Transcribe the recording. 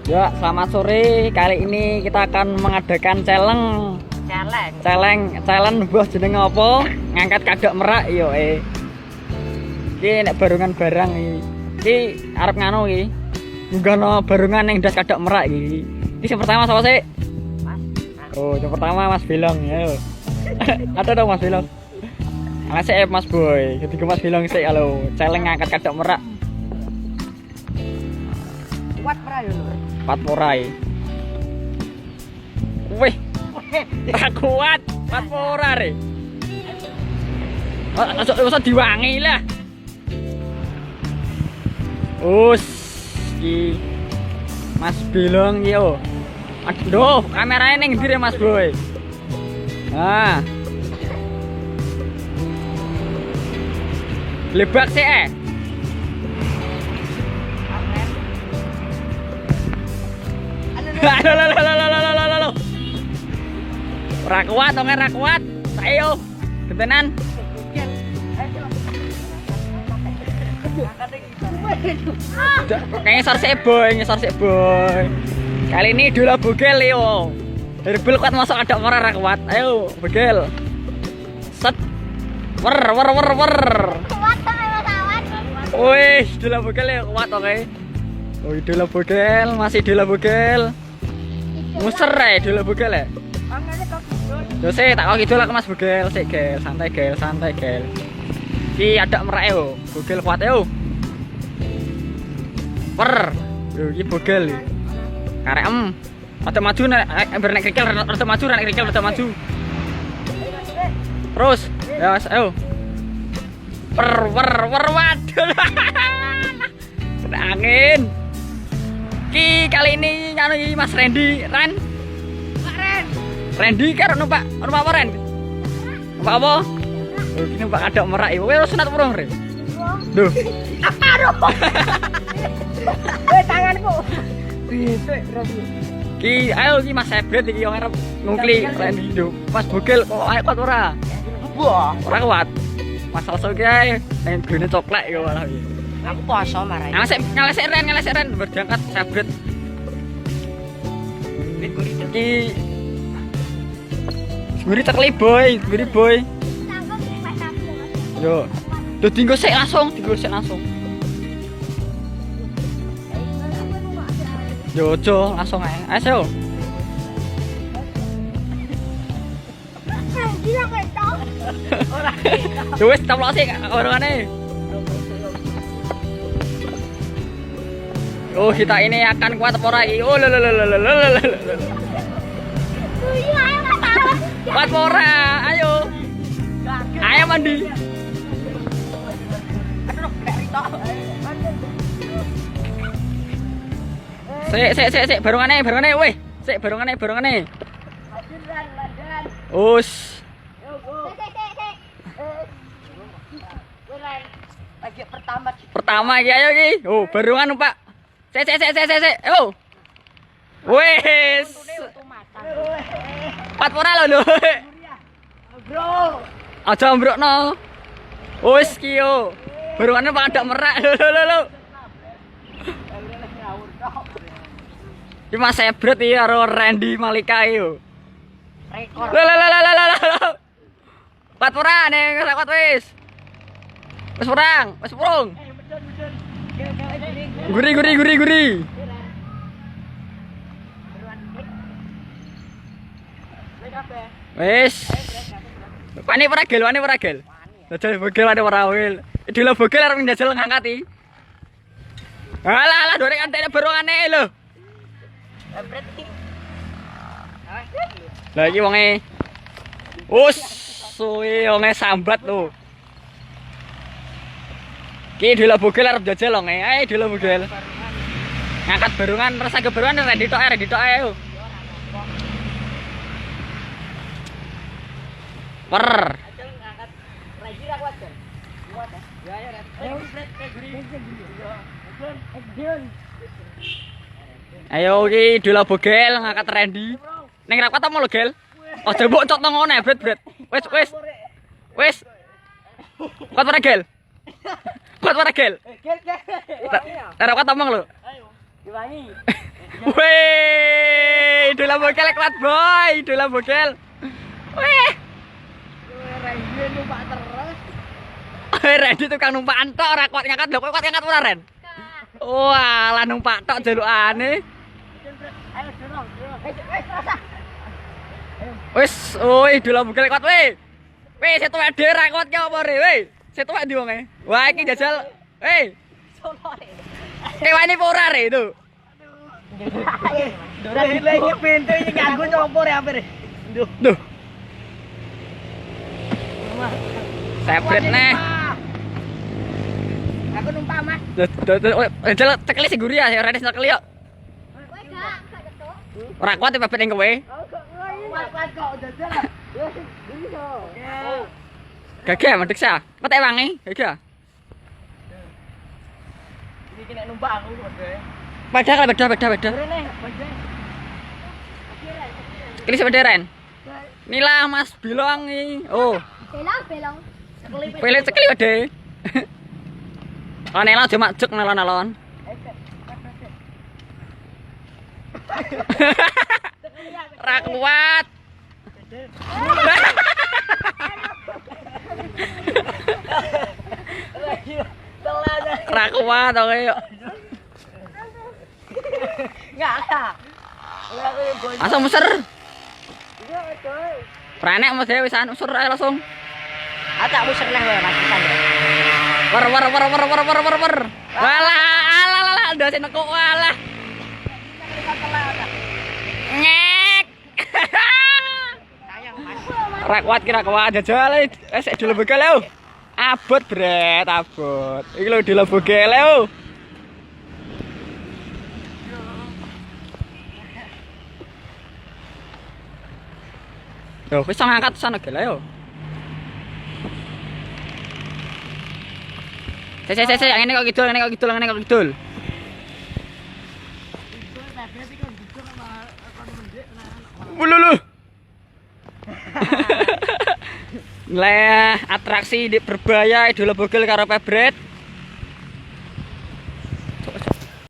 Ya, selamat sore. Kali ini kita akan mengadakan challenge. Challenge buah jeneng apa? Ngangkat kadok merak yo Iki nek barungan barang iki arep nganu iki. Nggono barungan ning das kadok merak iki. Iki sing pertama sapa sih? Mas. Oh, yang pertama Mas Bilong ya. Ada dong Mas Bilong. Alas Mas Boy. Ketiga Mas Bilong sih halo. Challenge ngangkat kadok merak. Kuat pra yo lho. Pat porai. Wih, tak kuat. Pat pora re. Usah diwangi lah. Ki Mas Bilong yo. Aduh, kameranya ning ndi Mas Boy? Nah. Lebak sih Halo. Ora kuat, ora kuat. Ayo. Gentenan. Kayaknya ngesor sik boy. Kali ini dulu bugel yo. Herbal kuat masuk ada ora kuat. Ayo, bugel. Set. Wer. Kuat ta pesawat. Wih, dulu bugel ya kuat oke. Oh, dulu bugel, masih dulu bugel. Muser dulu bugel ya. Yo sih tak kok gitu lah ke Mas Bugel, sik gel, santai gel. Iki ada merak yo, bugel kuat yo. Yo iki bugel. Karek Ada maju nek nek krikil rada maju, nek krikil rada maju. Terus, ya ayo. Waduh. Kena angin. Ki kali ini nganu Mas Randy, Pak Randy karo numpak apa Ren? Numpak apa? Oh, ini numpak kadok merak iki. Kowe sunat urung, Re? Duh. Aduh. Tanganku. Bisik berarti. Ki ayo ki Mas Hebret iki yo ngarep ngungkli Randy Duh. Mas Bugel kok ayo kuat ora? Wah, Ora kuat. Masal so ki ae nang glone coklat yo malah iki. aku poso marah. Ngalesek Ren berjangkat Hebret. Ki Guri tekli boy. Yo. Tuh tinggal sik langsung. Yo, langsung ae. Ayo. Yo wis taploki orangane. Oh, kita ini akan kuat apa ora iki? Oh, kuat apa ora? Ayo. Ayo mandi. Sik, barungane. Weh, sik barungane. Us. Lagi Pertama iki ayo iki. Oh, barungan, Pak. Sik. Yo. Wes. Pat ora lho. Bro. Aja mbrokno. Wis ki yo. Barungane Pak ada merak. Lho. Iki Mas Hebret iki karo Randy Malika yo. Rekor. Lho. Pat ora ning kuat wis. Wis perang. Guri. Wis. Wani ora gel. Dajal bogel ora wil. Idul bogel arep njajal ngangkat iki. Alah dorek antene barungane lho. Lah iki wonge. Suwe wonge sambat lho. Ki idul bogel arep njajal wonge. Ae idul bogel. Ngangkat barungan rasa kebaruan Randy tok ae. Ayo ki dula bogel ngangkat Randy. Ning ra kuat apa lho, Gel? Aja mbok cok nang ngene, Bret. Wis. Kuat ora, Gel? Ra kuat omong lho. wangi. Wih, idola bogel kuat boy, idola bogel. Wih. Randy numpak terus. Randy tukang numpakan tok ora kuat ngangkat lho, kuat ngangkat ora Ren? Wah, lah numpak tok jalukane. Ayo dorong. Wis, oh idola bogel kuat weh. Weh, setuwek dhewe ra kuat ki apa re, weh. Setuwek ndi wonge? Wah, iki jajal. Weh, Solo. kewani apa ora re itu? Lagi pintu ini nganggo compor ya hampir. Duh. Sepret neh. Aku numpak Mas. Jajal tekeli sing guri ya, ora ada tekeli yo. Ora kuat pepet ning kowe. Kuat kok jajal. Gagah medhek sa. Metek wangi, gagah. Ini kena numpak aku Beda. Rene, Ini sepeda Ren. Inilah Mas Bilong nih. Oh, Belong. pilih sekali wede. Oh, nelon cuma cek nelon. Ra kuat. Ra kuat oke yuk. Enggak ada. Langsung muser. Pranek mas dhewe wisan usur ae langsung. Ada muser lah wae Mas pisan ya. Wer. Walah, ndase nekuk walah. Ngek. Sayang Mas. Ra kuat jajal sik dulu begal yo. Abot bret, abot. Iki lho dilo bogel yo. Yo, wis ngangkat sana gel ayo. Saya yang ini kok kidul. Lulu. Lah atraksi di berbahaya idola bogel karo pebret.